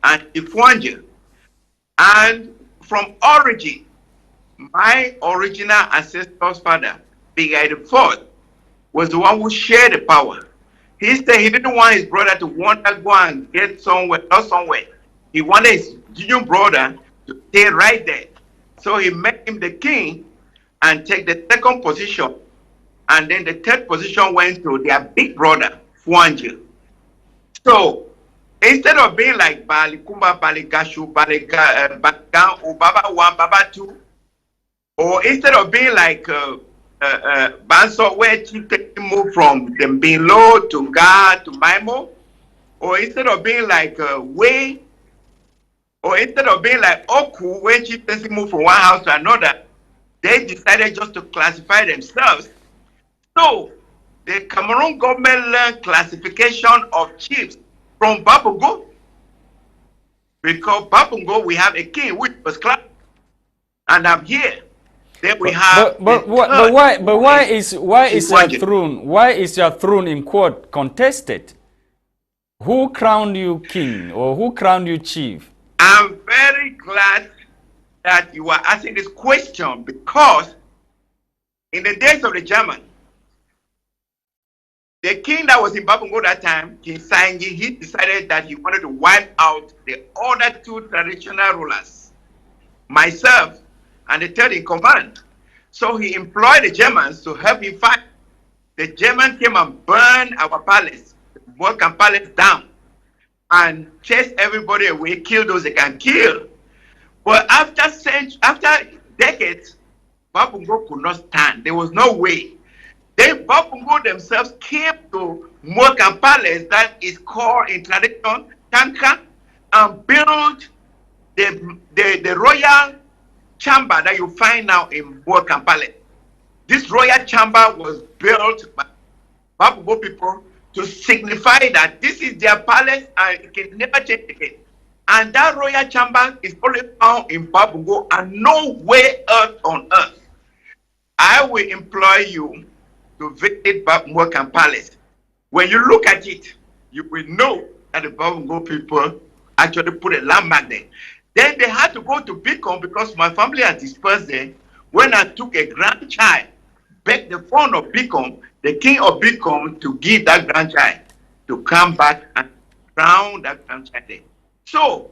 and Ifuanje. And from origin, my original ancestor's father, Big Eye the Fourth, was the one who shared the power. He said he didn't want his brother to want to go and get somewhere, not somewhere. He wanted his junior brother to stay right there. So he made him the king and take the second position. And then the third position went to their big brother, Fuanje. So instead of being like Bali Kumba, Bali Gashu, Bali Bagan, or Baba 1, Baba 2, or instead of being like Banso, where chieftain moved from them being low to God to Maimo, or instead of being like Way, or instead of being like Oku, where chieftains moved from one house to another, they decided just to classify themselves. So the Cameroon government learned classification of chiefs from Babungo, because Babungo we have a king which was class, and I'm here. Then we have. But why is your throne in court contested? Who crowned you king or who crowned you chief? I'm very glad that you are asking this question, because in the days of the German, the king that was in Babungo that time, King Saingi, he decided that he wanted to wipe out the other two traditional rulers, myself and the third in command. So he employed the Germans to help him fight. The Germans came and burned our palace, the Vulcan Palace, down, and chased everybody away, killed those they can kill. But after decades, Babungo could not stand. There was no way. Then Babungo themselves came to Vulcan Palace, that is called in tradition Tanka, and built the royal chamber that you find now in Vulcan Palace. This royal chamber was built by Babungo people to signify that this is their palace and it can never change again. And that royal chamber is only found in Babungo and nowhere else on earth. I will employ you to visit Vulcan Palace. When you look at it, you will know that the Babungo people actually put a landmark there. Then they had to go to Beacon because my family had dispersed there. When I took a grandchild, begged the throne of Beacon, the king of Beacon, to give that grandchild to come back and crown that grandchild there. So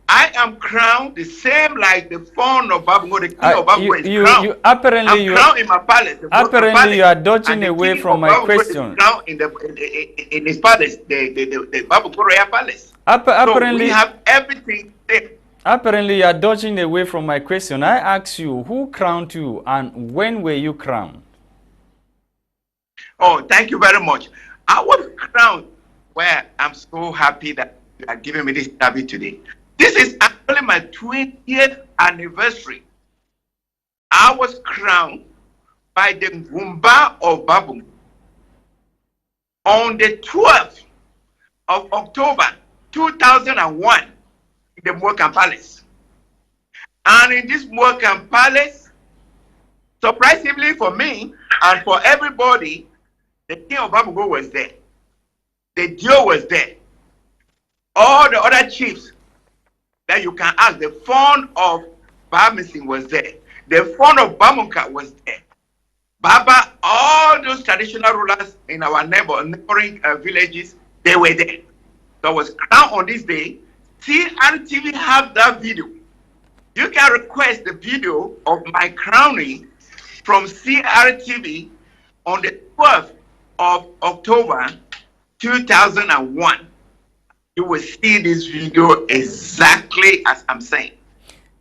I am crowned the same like the throne of Babungo, the king of Babungo is crowned. Apparently, I'm crowned in my palace. Apparently, you are dodging away from my question. Crowned in his palace, the Babungo royal palace. Apparently, so we have everything there. Apparently, you are dodging away from my question. I asked you, who crowned you and when were you crowned? Oh, thank you very much. I was crowned where I'm so happy that you are giving me this interview today. This is actually my 20th anniversary. I was crowned by the Ngumba of Babungo on the 12th of October 2001. The Vulcan Palace. And in this Vulcan Palace, surprisingly for me and for everybody, the king of Babungo was there. The Dio was there. All the other chiefs that you can ask, the fond of Bamising was there. The fond of Bamunka was there. Baba, all those traditional rulers in our neighboring villages, they were there. So I was crowned on this day. CRTV have that video. You can request the video of my crowning from CRTV on the 12th of October 2001. You will see this video exactly as I'm saying.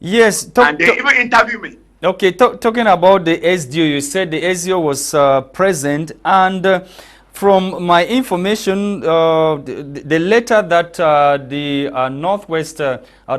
Yes. And they even interview me. Okay, talking about the SDO, you said the SDO was present, and from my information, the letter that the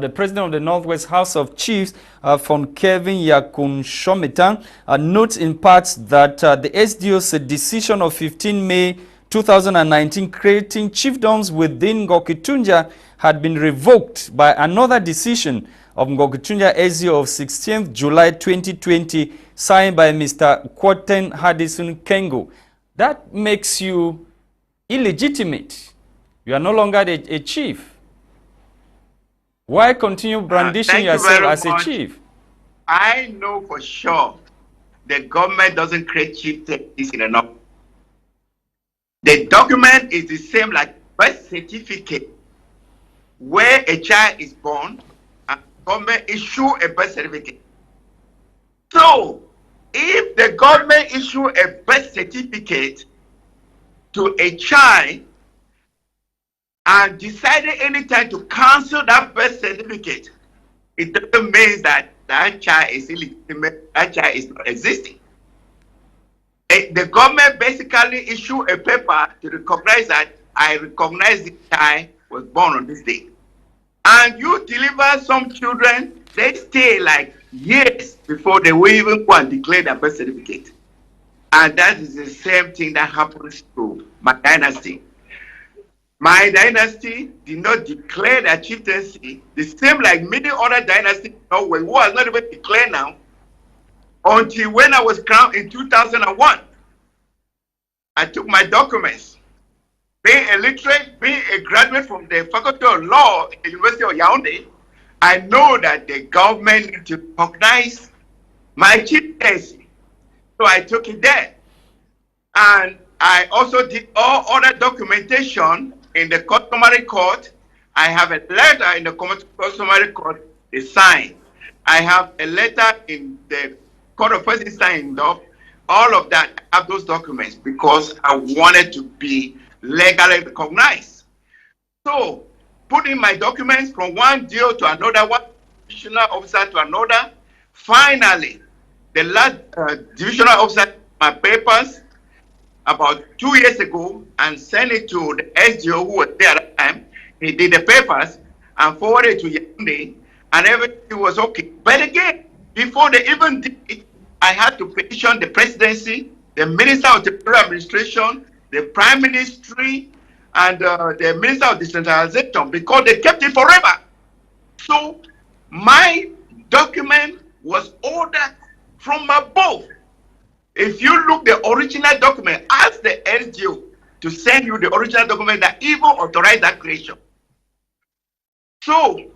the president of the Northwest House of Chiefs, von Kevin Yakun Shomitan, notes in part that the SDO's decision of 15 May 2019 creating chiefdoms within Ngokitunja had been revoked by another decision of Ngokitunja SDO of 16th July 2020, signed by Mr. Quoten Hadison Kengo. That makes you illegitimate. You are no longer a chief. Why continue brandishing Thank you yourself very as a much. chief? I know for sure the government doesn't create chieftains in a north. The document is the same like birth certificate, where a child is born and government issue a birth certificate. So, if the government issue a birth certificate to a child and decided anytime to cancel that birth certificate, it doesn't mean that that child is illegitimate, that child is not existing. The government basically issue a paper to recognize that I recognize this child was born on this day. And you deliver some children, they stay like years before they will even go and declare their birth certificate. And that is the same thing that happens to my dynasty. My dynasty did not declare their chieftaincy, the same like many other dynasties in Norway, who has not even declared now, until when I was crowned in 2001. I took my documents. Being illiterate, being a graduate from the Faculty of Law at the University of Yaoundé, I know that the government needs to recognize my chieftaincy. So I took it there. And I also did all other documentation in the customary court. I have a letter in the customary court, they signed. I have a letter in the court of first instance signed off. All of that, I have those documents because I wanted to be legally recognized. So, putting my documents from one deal to another, one divisional officer to another, finally, the last divisional officer took my papers about 2 years ago and sent it to the SGO who was there at the time. He did the papers and forwarded it to Yaoundé, and everything was okay. But again, before they even did it, I had to petition the presidency, the Minister of Territorial Administration, the Prime Ministry, and the Minister of Decentralization because they kept it forever. So my document was ordered from above. If you look the original document, ask the LGO to send you the original document that even authorized that creation. So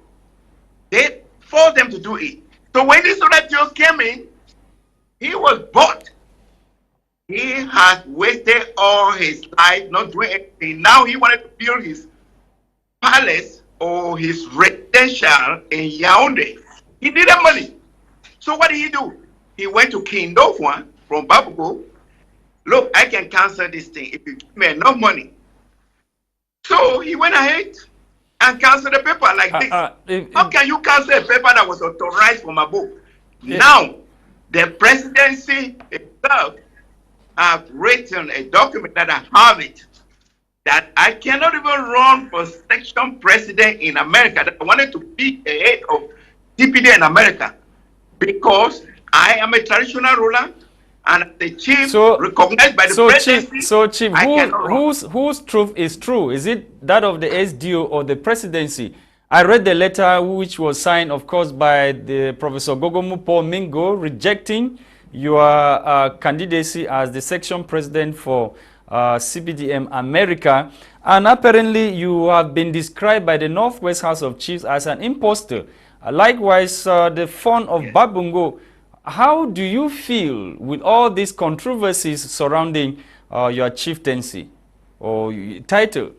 they forced them to do it. So when this other deal came in, he was bought. He has wasted all his life not doing anything. Now he wanted to build his palace or his residential in Yaoundé. He needed money. So what did he do? He went to King Dofwan from Babugo. Look, I can cancel this thing if you give me enough money. So he went ahead and canceled the paper like this. How can you cancel a paper that was authorized from above? Now, the presidency itself have written a document that I have it, that I cannot even run for section president in America, that I wanted to be the head of DPD in America, because I am a traditional ruler, and the chief recognized by the presidency. Chief, whose truth is true? Is it that of the SDO or the presidency? I read the letter which was signed, of course, by the Professor Gogomu Paul Mingo rejecting your candidacy as the section president for CPDM America. And apparently you have been described by the Northwest House of Chiefs as an imposter. Likewise, the fund of Babungo. How do you feel with all these controversies surrounding your chieftaincy or title?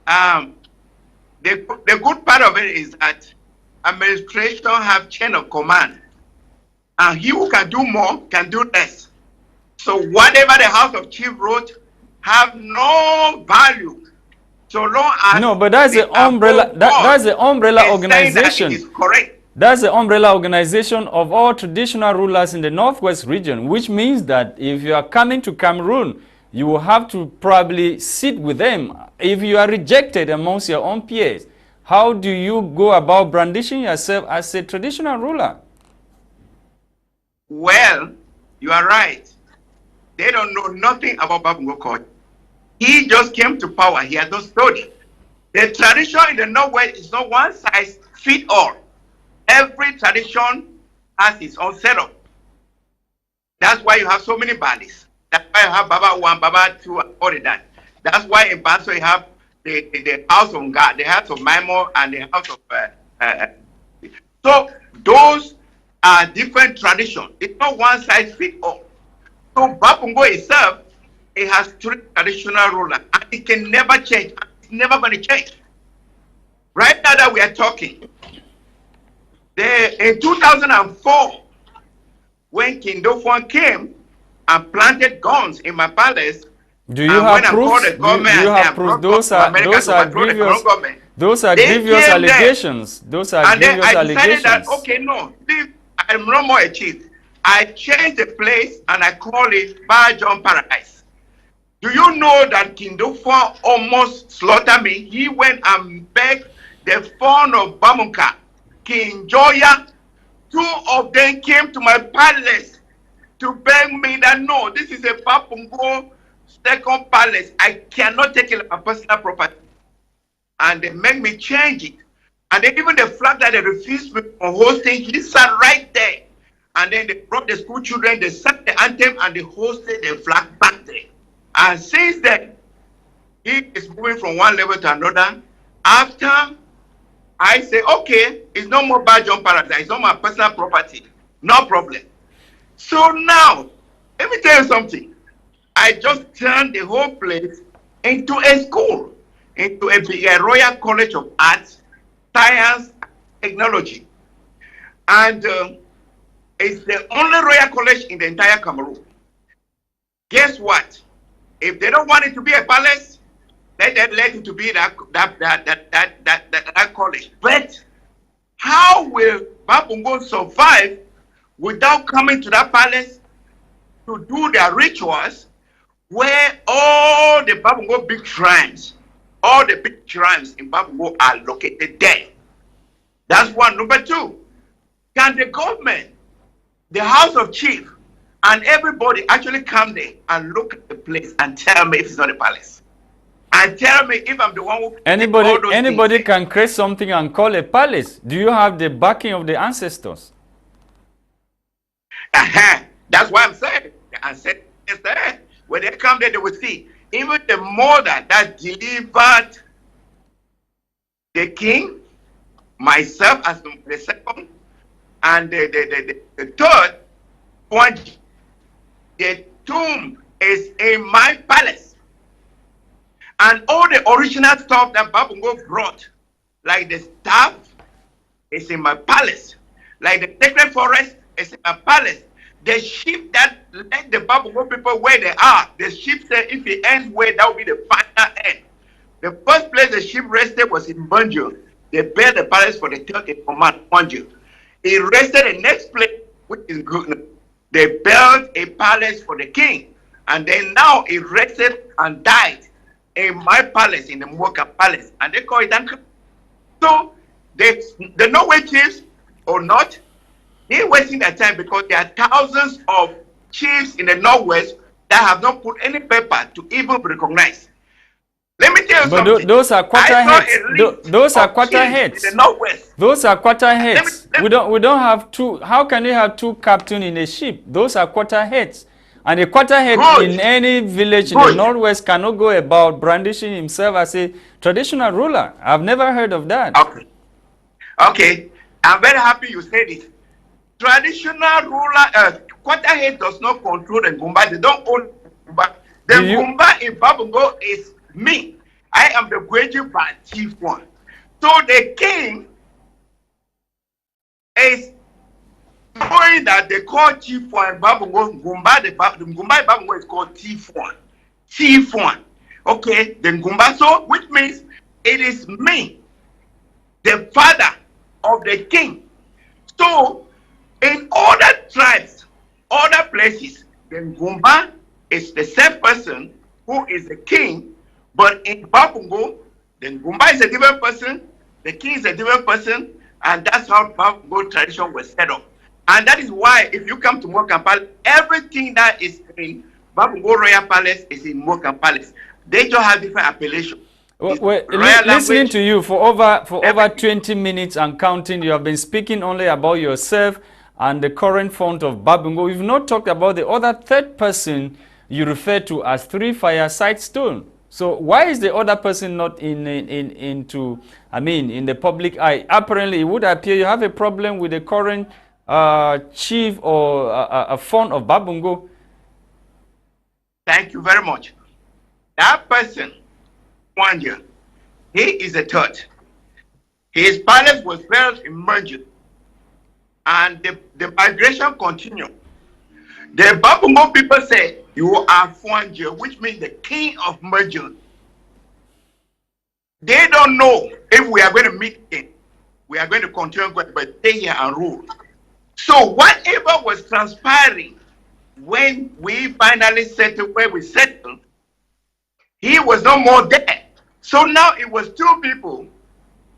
The good part of it is that administration have chain of command. And he who can do more can do less. So whatever the House of Chiefs wrote have no value. So long as no, but that's the umbrella. That's the umbrella organization. That is correct. That's the umbrella organization of all traditional rulers in the Northwest region, which means that if you are coming to Cameroon, you will have to probably sit with them. If you are rejected amongst your own peers, how do you go about brandishing yourself as a traditional ruler? Well, you are right. They don't know nothing about Babungo culture. He just came to power. He has not studied. The tradition in the Northwest is not one size fit all. Every tradition has its own setup. That's why you have so many valleys. That's why you have Baba 1, Baba 2, and all of that. That's why in Baso you have the house of God, the house of Maimo, and the house of So those are different traditions. It's not one size fits all. So Babungo itself, it has three traditional rulers, and it can never change. It's never going to change. Right now that we are talking, in 2004, when King Dofon came and planted guns in my palace, do you have proofs? Do you have proofs? Those are grievous. Those are grievous allegations. Those are grievous allegations. That, okay, no, I'm no more a chief. I changed the place and I call it Bajon Paradise. Do you know that King Dofon almost slaughtered me? He went and begged the founder of Bamunka, King Joya. Two of them came to my palace to beg me that no, this is a Babungo second palace. I cannot take it as a personal property. And they made me change it. And then even the flag that they refused me from hosting, he sat right there. And then they brought the school children, they sang the anthem, and they hosted the flag back there. And since then, he is moving from one level to another. After I say, okay, it's no more Bajon Paradise, it's not my personal property. No problem. So now, let me tell you something. I just turned the whole place into a school, into a Royal College of Arts, Science, Technology. And it's the only Royal College in the entire Cameroon. Guess what? If they don't want it to be a palace, let it to be that college. But how will Babungo survive without coming to that palace to do their rituals where all the Babungo big shrines, all the big shrines in Babungo are located there? That's one. Number two, can the government, the House of Chief, and everybody actually come there and look at the place and tell me if it's not a palace? And tell me if I'm the one who... Anybody can create something and call a palace. Do you have the backing of the ancestors? That's why I'm saying. The ancestors there. When they come there, they will see. Even the mother that delivered the king, myself as the second, and the third one, the tomb is in my palace. And all the original stuff that Babungo brought, like the staff, is in my palace. Like the sacred forest is in my palace. The sheep that let the Babungo people where they are, the sheep said if it ends where, that will be the final end. The first place the sheep rested was in Banjo. They built the palace for the third in command, Banjo. He rested the next place, which is good. They built a palace for the king. And then now he rested and died in my palace, in the Mwoka palace. And they call it Uncle. So the Norway chiefs or not, they're wasting their time because there are thousands of chiefs in the Northwest that have not put any paper to even be recognized. Let me tell you something. Those are quarter heads. Those are quarter heads. In the Northwest. Those are quarter heads. We don't have two. How can you have two captains in a ship? Those are quarter heads. And a quarter head in any village in the Northwest cannot go about brandishing himself as a traditional ruler. I've never heard of that. Okay. Okay. I'm very happy you said it. Traditional ruler, quarter head does not control the Ngumba. They don't own Ngumba. The Ngumba in Babungo is me. I am the Gwejiba chief one. So the king is knowing that they call chief one Babungo Ngumba. The Ngumba in Babungo is called chief one. Chief one. Okay, the Ngumba. So which means it is me, the father of the king. So in other tribes, other places, the Ngumba is the same person who is the king. But in Babungo, the Ngumba is a different person, the king is a different person, and that's how Babungo tradition was set up. And that is why, if you come to Mokan Palace, everything that is in Babungo Royal Palace is in Mokan Palace. They just have different appellations. Listening to you for over 20 minutes and counting, you have been speaking only about yourself and the current font of Babungo. We've not talked about the other third person you refer to as Three Fireside Stone. So why is the other person not into, I mean, in the public eye? Apparently, it would appear you have a problem with the current chief or a fund of Babungo. Thank you very much. That person, 1 year, he is a third. His palace was built in Merged, and the migration continued. The Babungo people say, you are Fuanje, which means the king of Merged. They don't know if we are going to meet him. We are going to continue, but stay here and rule. So whatever was transpiring when we finally settled where we settled, he was no more there. So now it was two people,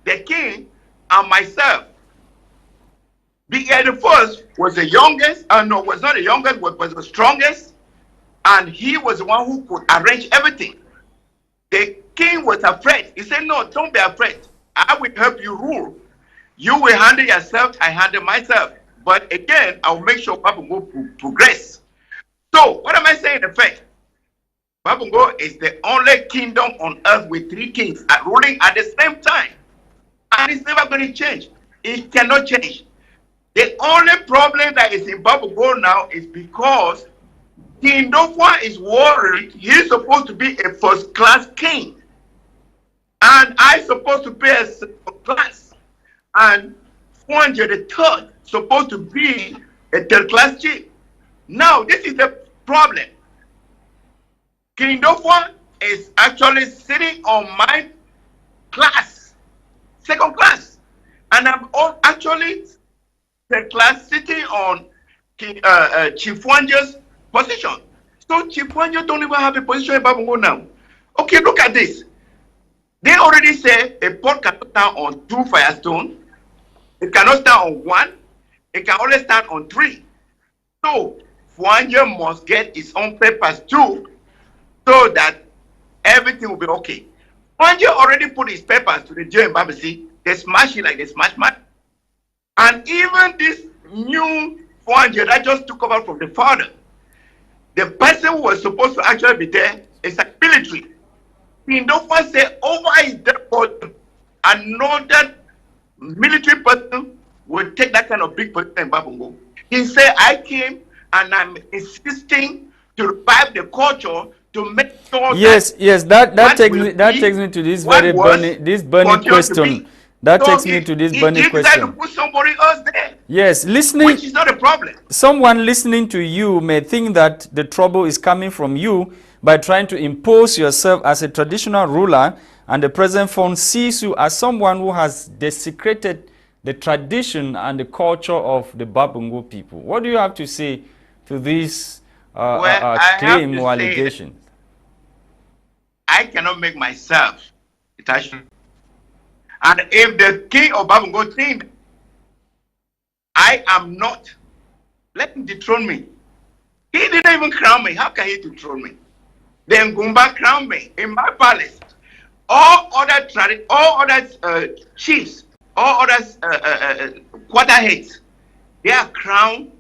the king and myself. The first was the youngest, no, was not the youngest, was the strongest, and he was the one who could arrange everything. The king was afraid. He said, no, don't be afraid. I will help you rule. You will handle yourself, I handle myself. But again, I will make sure Babungo will progress. So, what am I saying in effect? Babungo is the only kingdom on earth with three kings ruling at the same time. And it's never going to change. It cannot change. The only problem that is in Babungo now is because King Dofwa is worried he's supposed to be a first-class king. And I'm supposed to be a second class. And Fuanje the third supposed to be a third-class chief. Now, this is the problem. King Dofwa is actually sitting on my class, second class. And I'm actually third class sitting on Chief Fuanje's position. So Chief Fuanje don't even have a position in Babungo now. Okay, look at this. They already say a pot cannot stand on 2 firestones. It cannot stand on 1. It can only stand on 3. So Fuanje must get his own papers too, so that everything will be okay. Fuanje already put his papers to the jail in Babisi. They smash it like they smash mad. And even this new Fuanje that just took over from the father, the person who was supposed to actually be there is a military. King Dofwa say over his dead body, another military person will take that kind of big position in Babungo. He said, I came and I'm insisting to revive the culture to make sure that takes me to this very burning question. That takes me to this burning question. To put somebody else there. Yes, listening, which is not a problem. Someone listening to you may think that the trouble is coming from you by trying to impose yourself as a traditional ruler, and the present phone sees you as someone who has desecrated the tradition and the culture of the Babungo people. What do you have to say to this claim or allegation? I cannot make myself a traditional. And if the king of Babungo think I am not, let him dethrone me. He didn't even crown me. How can he dethrone me? Then Gumba crowned me in my palace. All other chiefs, all other quarter heads, they are crowned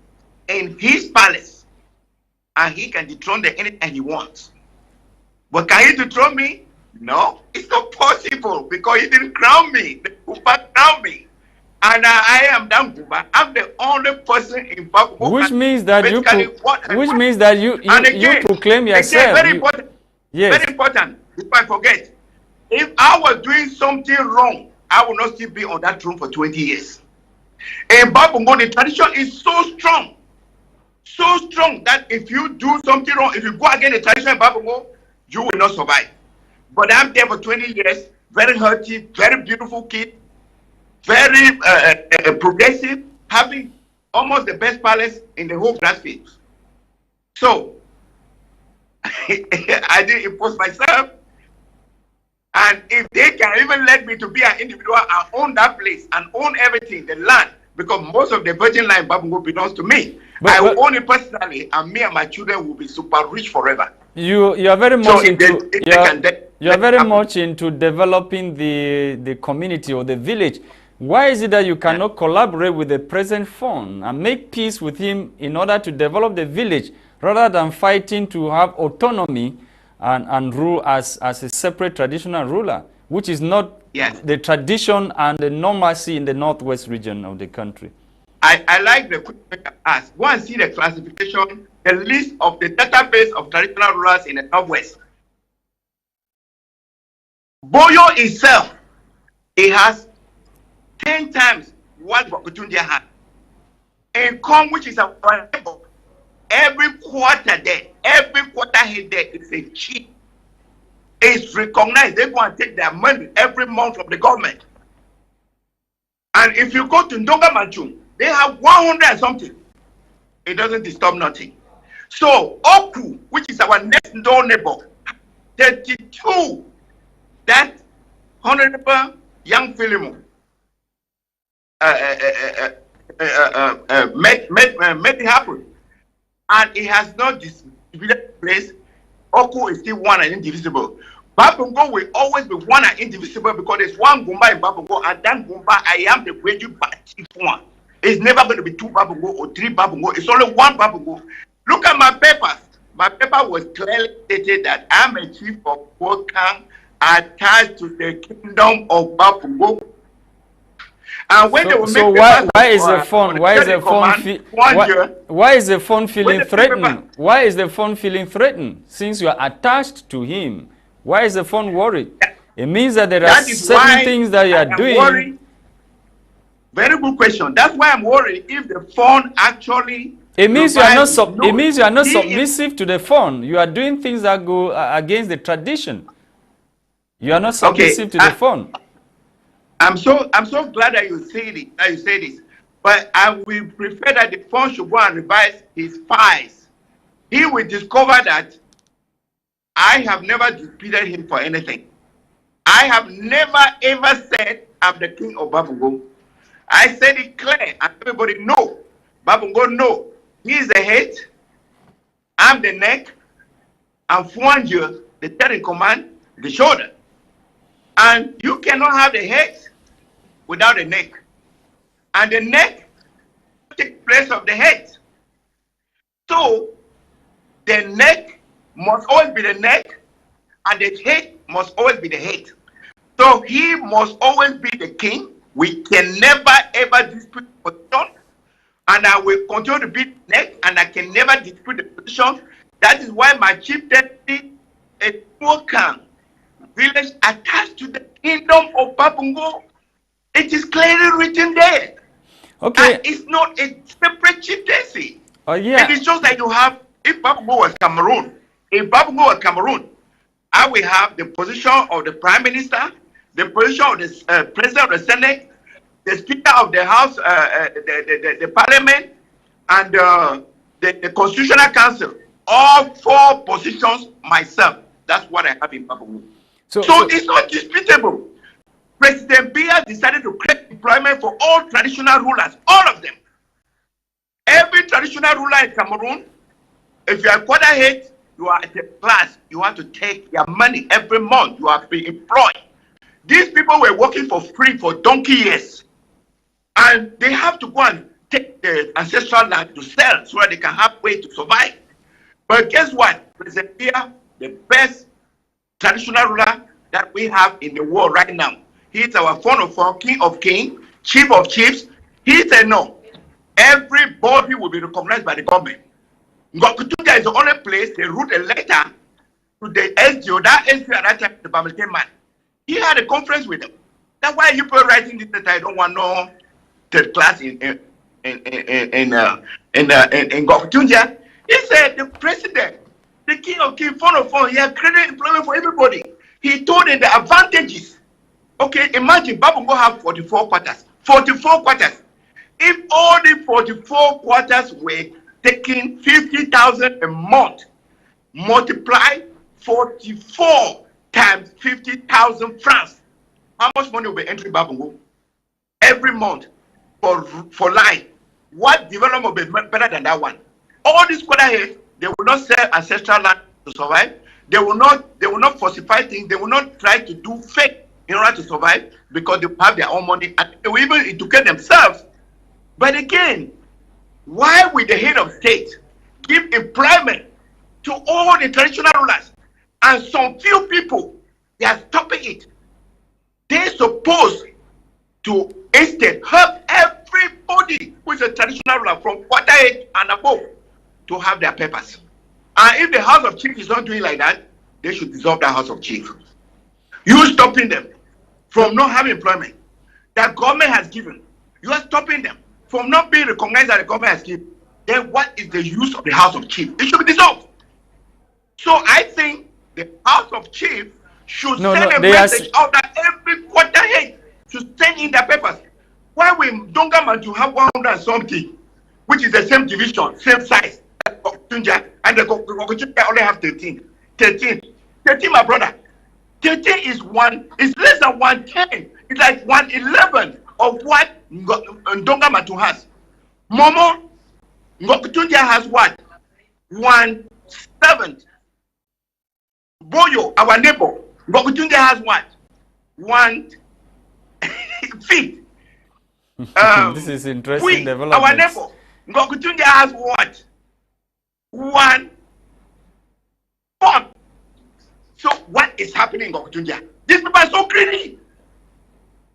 in his palace, and he can dethrone them anytime he wants. But can he dethrone me? No, it's not possible because he didn't crown me. The Gumba crowned me. And I am Dan Gumba. I'm the only person in Babungo. Which means that you proclaim yourself. Again, very important. Yes. Very important. If I forget, if I was doing something wrong, I will not still be on that throne for 20 years. In Babungo, the tradition is so strong that if you do something wrong, if you go against the tradition in Babungo, you will not survive. But I'm there for 20 years, very healthy, very beautiful kid, very progressive, having almost the best palace in the whole grassfield. So, I didn't impose myself. And if they can even let me to be an individual and own that place and own everything, the land, because most of the virgin land in Babungo belongs to me. I will own it personally, and me and my children will be super rich forever. You are very much into developing the community or the village. Why is it that you cannot collaborate with the present fund and make peace with him in order to develop the village rather than fighting to have autonomy and rule as a separate traditional ruler, which is not Yes. the tradition and the normalcy in the northwest region of the country. I like the question you asked. Go and see the classification, the list of the database of traditional rulers in the northwest. Boyo itself, it has 10 times what Bakutundia had. And Kong, which is our neighbor, every quarter there, every quarter head there is a chief. It's recognized. They go and take their money every month from the government. And if you go to Ndonga Manchung, they have 100 and something. It doesn't disturb nothing. So Oku, which is our next door neighbor, 32. That Honorable Young Philemon made it happen. And it has not distributed place. Oku is still one and indivisible. Babongo will always be one and indivisible because there's one Gumba in Babongo, and that Gumba, I am the graduate party one. It's never going to be 2 Babongo or 3 Babongo. It's only 1 Babongo. Look at my papers. My paper was clearly stated that I'm a chief of Wokan attached to the kingdom of Babongo. And when they will make why is the phone? Why is the phone? Why is the phone feeling threatened? Why is the phone feeling threatened? Since you are attached to him, why is the phone worried? It means that there are certain things that you are doing. Worried. Very good question. That's why I'm worried if the phone actually. It means you are not. It means you are not submissive to the phone. You are doing things that go against the tradition. You are not submissive to the phone. I'm so glad that you say it. That you say this, but I will prefer that the phone should go and revise his files. He will discover that I have never disputed him for anything. I have never ever said I'm the king of Babongo. I said it clear, and everybody know. Babongo know. He is the head. I'm the neck. And Fuanjo, the third in command, the shoulder. And you cannot have the head without the neck. And the neck takes place of the head. So the neck must always be the neck, and the head must always be the head. So he must always be the king. We can never ever dispute the position, and I will continue to be the neck, and I can never dispute the position. That is why my chief deputy is Wokan village attached to the kingdom of Babongo. It is clearly written there. Okay. And it's not a separate chieftaincy. Oh yeah. It is just like you have, if Babongo was Cameroon, I will have the position of the prime minister, the position of the president of the Senate, the speaker of the House, the parliament, and the constitutional council. All 4 positions myself. That's what I have in Babongo. So it's not disputable. President Biya decided to create employment for all traditional rulers, all of them. Every traditional ruler in Cameroon, if you are quarter head, you are at the class, you want to take your money every month, you are being employed. These people were working for free for donkey years. And they have to go and take the ancestral land to sell so that they can have way to survive. But guess what? President Biya, the best traditional ruler that we have in the world right now. He's our fount of fun, king of kings, chief of chiefs. He said no. Everybody will be recognized by the government. Ngokutuga is the only place they wrote a letter to the SGO. That SGO at that time, the Bamileke man. He had a conference with them. That's why you were writing this letter. I don't want no third class in Ngokutuga. He said the president, the king of kings, fount of fun, he had created employment for everybody. He told them the advantages. Okay, imagine Babongo have 44 quarters. 44 quarters. If all the 44 quarters were taking 50,000 a month, multiply 44 times 50,000 francs. How much money will be entering Babongo every month for life? What development will be better than that one? All these quarter heads, they will not sell ancestral land to survive. They will not falsify things. They will not try to do fake in order to survive because they have their own money and they will even educate themselves. But again, why would the head of state give employment to all the traditional rulers And some few people, they are stopping it. They're supposed to instead help everybody who is a traditional ruler from quarter age and above to have their papers. And if the House of Chief is not doing like that, they should dissolve the House of Chief. You stopping them from not having employment that government has given. You are stopping them from not being recognized that the government has given. Then what is the use of the House of Chief? It should be dissolved. So I think the House of Chief should send a message out that every quarter head should send in their papers. Why we don't come to have 100 and something, which is the same division, same size, and the Kokutunja only have 13. 13, my brother. 13 is less than 110. It's like 111 of what Ndonga Matu has. Momo, Ngokutunja has what? 1/7. Boyo, our neighbor, Ngokutunja has what? 1/5. This is interesting development. Our neighbor, Ngokutunja has what? 1/4. So what is happening in Ngokutunja? These people are so greedy.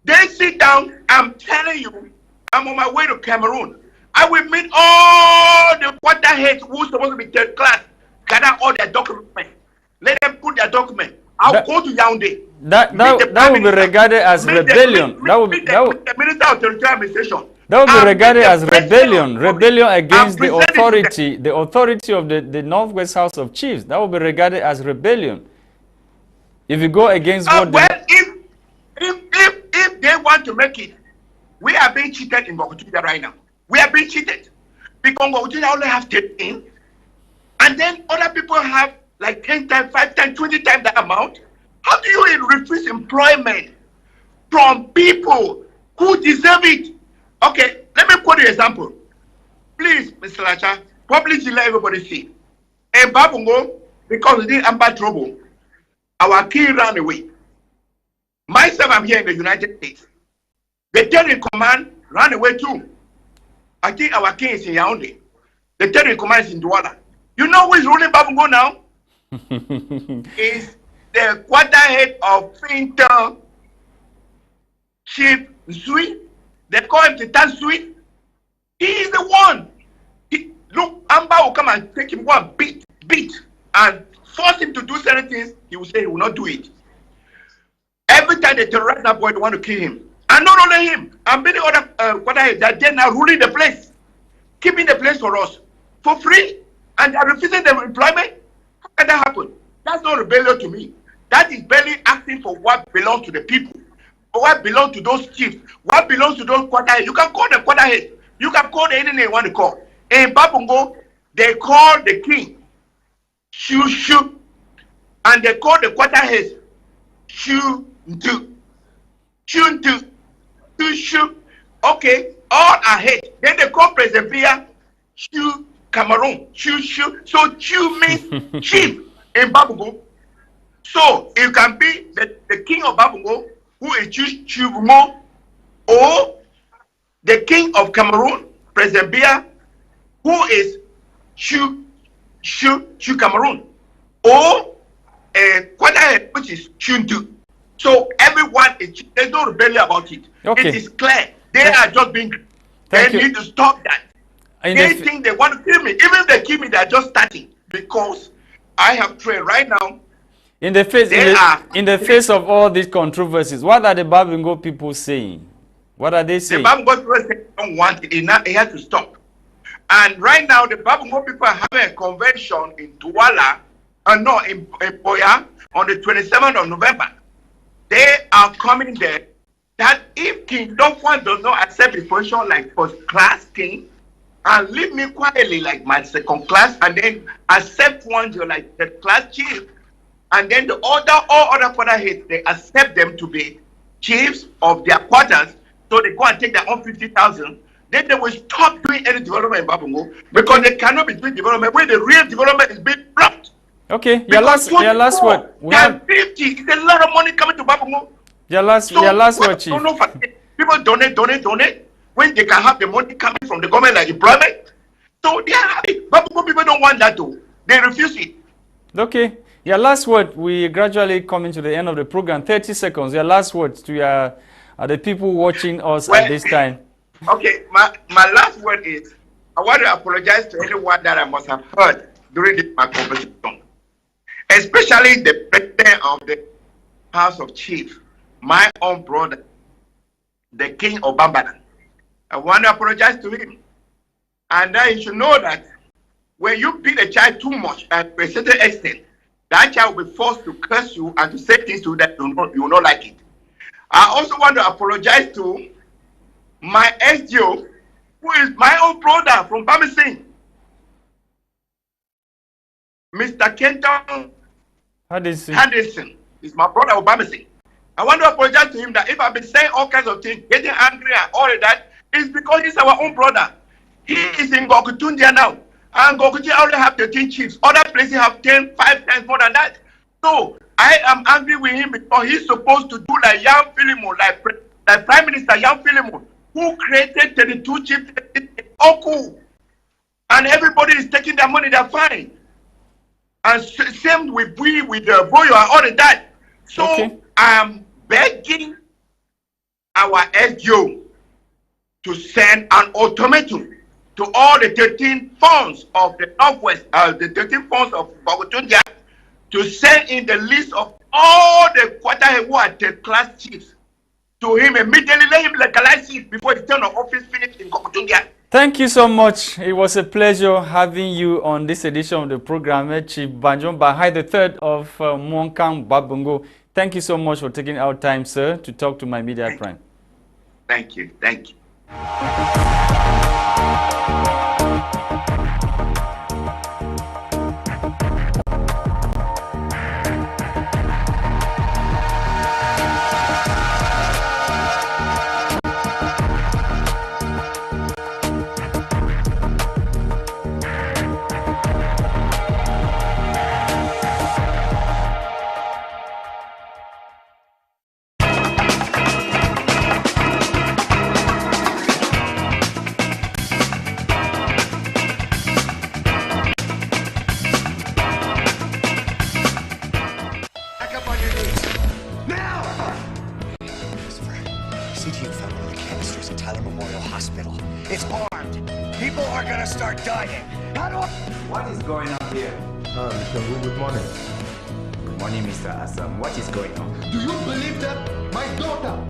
They sit down. I'm telling you, I'm on my way to Cameroon. I will meet all the quarter heads who are supposed to be third class, gather all their documents. Let them put their document. I'll go to Yaoundé. That will be regarded as rebellion. That will be the Minister of Territorial Administration. That will be regarded as rebellion. Rebellion against the authority of the Northwest House of Chiefs. That will be regarded as rebellion. If you go against what if they want to make it, we are being cheated in Ngokutunja right now. We are being cheated because Ngokutunja only have 13, and then other people have like 10 times, 5 times, 20 times that amount. How do you refuse employment from people who deserve it? Okay, let me quote you an example. Please, Mr. Lasha, publicly let everybody see. In Babungo, because we did amber trouble, our king ran away. Myself, I'm here in the United States. The third in command ran away too. I think our king is in Yaoundé. The third in command is in Douala. You know who is ruling Babungo now? Is the quarter head of Finton, Chief Zui. They call him Titan Zui. He is the one. Look, Amber will come and take him one beat, and force him to do certain things. He will say he will not do it. Every time they terrorize that boy, they want to kill him. And not only him, and many other quarter heads that they're now ruling the place, keeping the place for us for free, and they're refusing them employment. How can that happen? That's not rebellion to me. That is barely asking for what belongs to the people, or what belongs to those chiefs, what belongs to those quarter heads. You can call them quarter heads. You can call anything they want to call. In Babungo, they call the king Shushu, and they call the quarter heads Shundu. Shundu. Shushu. Okay, all are head. Then they call President Bia Shu Cameroon. Shushu. So Chu means chief in Babungo. So it can be the king of Babungo, who is Chugumo, or the king of Cameroon, President Bia, who is Chu Cameroon, or Kwada, which is Chundu. So everyone is, there's no rebellion about it. Okay. It is clear. They are just being, they need to stop that. They think they want to kill me. Even if they kill me, they are just starting, because I have trained right now. In the face of all these controversies, what are the Babingo people saying? What are they saying? The Babingo people don't want it. It has to stop. And right now, the Babingo people are having a convention in Douala, in Boya, on the 27th of November. They are coming there that if King Dofwan does not accept his position like first class king, and leave me quietly like my second class, and then accept one like third class chief, and then all other quarter heads, they accept them to be chiefs of their quarters, so they go and take their own 50,000. Then they will stop doing any development in Babungo, because they cannot be doing development when the real development is being blocked. Okay, your last word. We have 50. It's a lot of money coming to Babungo. Your last word, Chief. People donate when they can have the money coming from the government like employment. So they are happy. Babungo people don't want that too. They refuse it. Okay. Your last word, we gradually coming to the end of the program. 30 seconds. Your last words to the people watching us at this time. Okay, my last word is, I want to apologize to anyone that I must have heard during my conversation, especially the president of the House of Chiefs, my own brother, the King of Bambana. I want to apologize to him. And then you should know that when you beat a child too much at a certain extent, that child will be forced to curse you and to say things to you that you will not like it. I also want to apologize to my SGO, who is my own brother from Bamising, Mr. Kenton Henderson. Is my brother of Bamising. I want to apologize to him that if I've been saying all kinds of things, getting angry and all of that, it's because he's our own brother. He is in Gokutundia now. And Gokutundia only have 13 chiefs. Other places have 10, 5 times more than that. So I am angry with him because he's supposed to do like Young Philemon, like Prime Minister Young Philemon, who created 32 chiefs in Oku. And everybody is taking their money, they're fine. And same with Boyo and all of that. So I'm begging our SGO to send an ultimatum to all the 13 funds of the Northwest, the 13 funds of Bogotundia, to send in the list of all the Kwata who are third-class chiefs to him immediately. Let him legalize it before the term of office finished in Bogotundia. Thank you so much. It was a pleasure having you on this edition of the program, Chief Bajon Bahai, the third of Monkang Babungo. Thank you so much for taking our time, sir, to talk to my media prime. Thank you. Thank you. CTU found one of the canisters at Tyler Memorial Hospital. It's armed. People are gonna start dying. How do I... What is going on here? Mr. Wu, good morning. Good morning, Mr. Assam. What is going on? Do you believe that my daughter